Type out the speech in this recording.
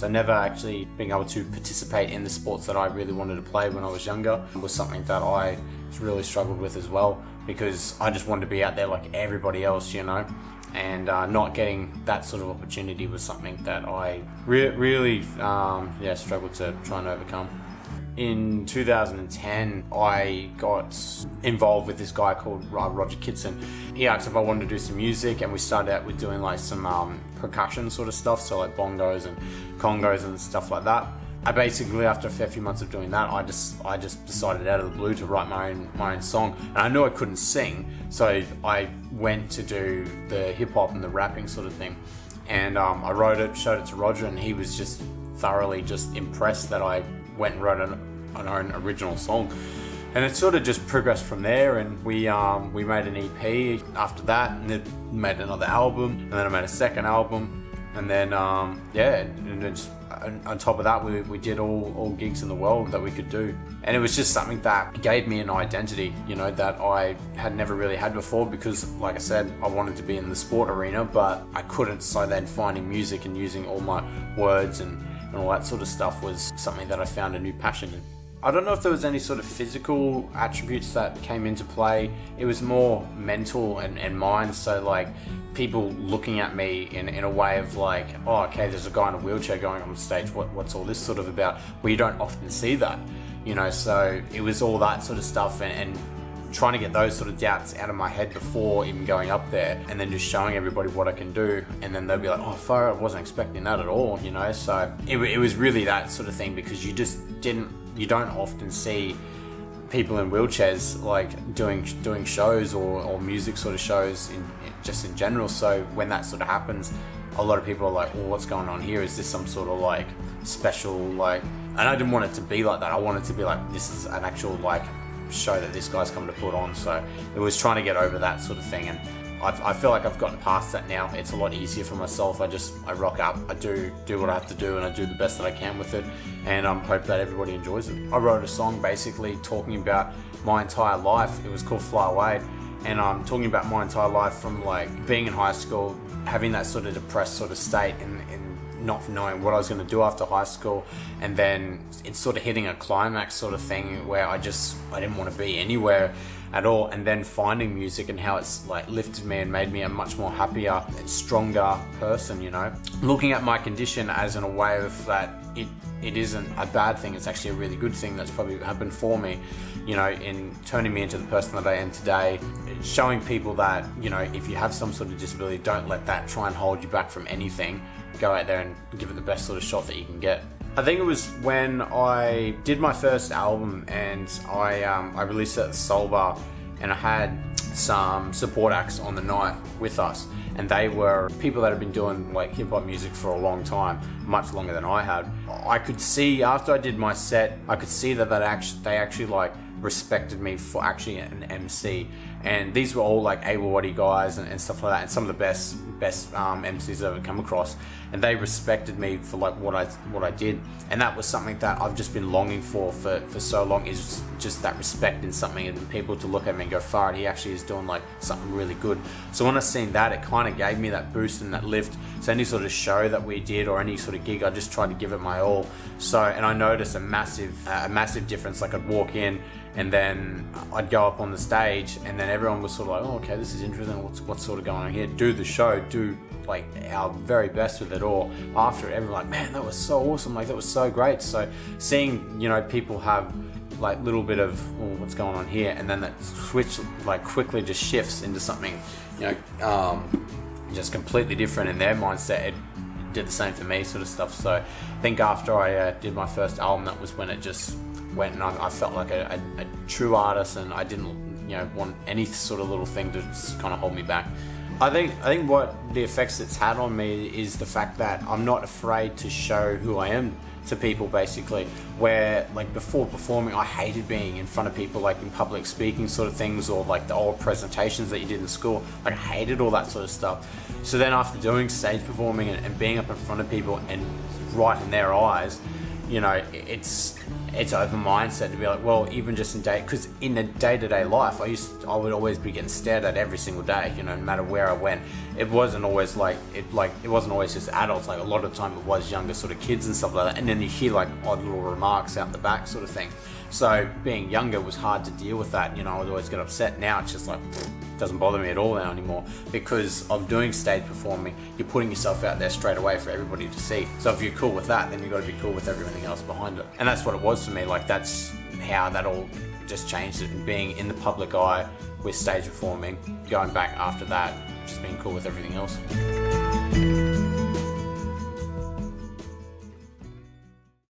So never actually being able to participate in the sports that I really wanted to play when I was younger was something that I really struggled with as well, because I just wanted to be out there like everybody else, you know. And not getting that sort of opportunity was something that I really struggled to try and overcome. In 2010, I got involved with this guy called Roger Kitson. He asked if I wanted to do some music, and we started out with doing like some percussion sort of stuff, so like bongos and congos and stuff like that. I basically, after a fair few months of doing that, I just decided out of the blue to write my own song. And I knew I couldn't sing, so I went to do the hip hop and the rapping sort of thing. And I wrote it, showed it to Roger, and he was just thoroughly just impressed that I went and wrote an own original song. And it sort of just progressed from there, and we made an EP after that, and then made another album, and then I made a second album, and then and it's, on top of that, we did all gigs in the world that we could do. And it was just something that gave me an identity, you know, that I had never really had before, because like I said, I wanted to be in the sport arena, but I couldn't. So then finding music and using all my words and all that sort of stuff was something that I found a new passion in. I don't know if there was any sort of physical attributes that came into play. It was more mental and mind. So like people looking at me in a way of like, oh, okay, there's a guy in a wheelchair going on stage. What's all this sort of about? Well, you don't often see that, you know. So it was all that sort of stuff and trying to get those sort of doubts out of my head before even going up there, and then just showing everybody what I can do, and then they'll be like, oh, fire, I wasn't expecting that at all, you know. So it was really that sort of thing, because you don't often see people in wheelchairs like doing shows or music sort of shows in general. So when that sort of happens, a lot of people are like, well, what's going on here? Is this some sort of like special like? And I didn't want it to be like that. I wanted it to be like, this is an actual like show that this guy's come to put on. So it was trying to get over that sort of thing, and I feel like I've gotten past that now. It's a lot easier for myself. I rock up, I do what I have to do, and I do the best that I can with it, and hope that everybody enjoys it. I wrote a song basically talking about my entire life. It was called Fly Away, and I'm talking about my entire life from like being in high school, having that sort of depressed sort of state, and not knowing what I was going to do after high school, and then it's sort of hitting a climax sort of thing where I didn't want to be anywhere at all, and then finding music and how it's like lifted me and made me a much more happier and stronger person, you know. Looking at my condition as in a way of that it isn't a bad thing, it's actually a really good thing that's probably happened for me, you know, in turning me into the person that I am today, showing people that, you know, if you have some sort of disability, don't let that try and hold you back from anything. Go out there and give it the best sort of shot that you can get. I think it was when I did my first album, and I released it at the Soul Bar, and I had some support acts on the night with us, and they were people that had been doing like hip hop music for a long time, much longer than I had. I could see after I did my set, I could see that they actually like respected me for actually an MC, and these were all like able-bodied guys and stuff like that, and some of the best MCs I've ever come across, and they respected me for like what I did, and that was something that I've just been longing for so long, is just that respect in something, and people to look at me and go, far, he actually is doing like something really good. So when I seen that, it kind of gave me that boost and that lift. So any sort of show that we did or any sort of gig, I just tried to give it my all. So, and I noticed a massive difference. Like I'd walk in, and then I'd go up on the stage, and then everyone was sort of like, oh, okay, this is interesting, what's sort of going on here, do the show, do like our very best with it all. After it, everyone like, man, that was so awesome, like that was so great. So seeing, you know, people have like little bit of, oh, what's going on here, and then that switch like quickly just shifts into something, you know, just completely different in their mindset. It did the same for me sort of stuff. So I think after I did my first album, that was when it just went, and I felt like a true artist, and I didn't, you know, want any sort of little thing to just kind of hold me back. I think what the effects it's had on me is the fact that I'm not afraid to show who I am to people, basically. Where like before performing, I hated being in front of people, like in public speaking sort of things, or like the old presentations that you did in school. Like I hated all that sort of stuff. So then after doing stage performing and being up in front of people and right in their eyes, you know, it's it's an open mindset to be like, well, even just because in the day-to-day life, I would always be getting stared at every single day, no matter where I went. It wasn't always it wasn't always just adults. Like a lot of the time it was younger sort of kids and stuff like that, and then you hear like odd little remarks out the back sort of thing. So being younger was hard to deal with that. I would always get upset. Now it's just like, doesn't bother me at all now anymore, because of doing stage performing. You're putting yourself out there straight away for everybody to see. So if you're cool with that, then you've got to be cool with everything else behind it. And that's what it was for me. Like that's how that all just changed it, and being in the public eye with stage performing, going back after that, just being cool with everything else.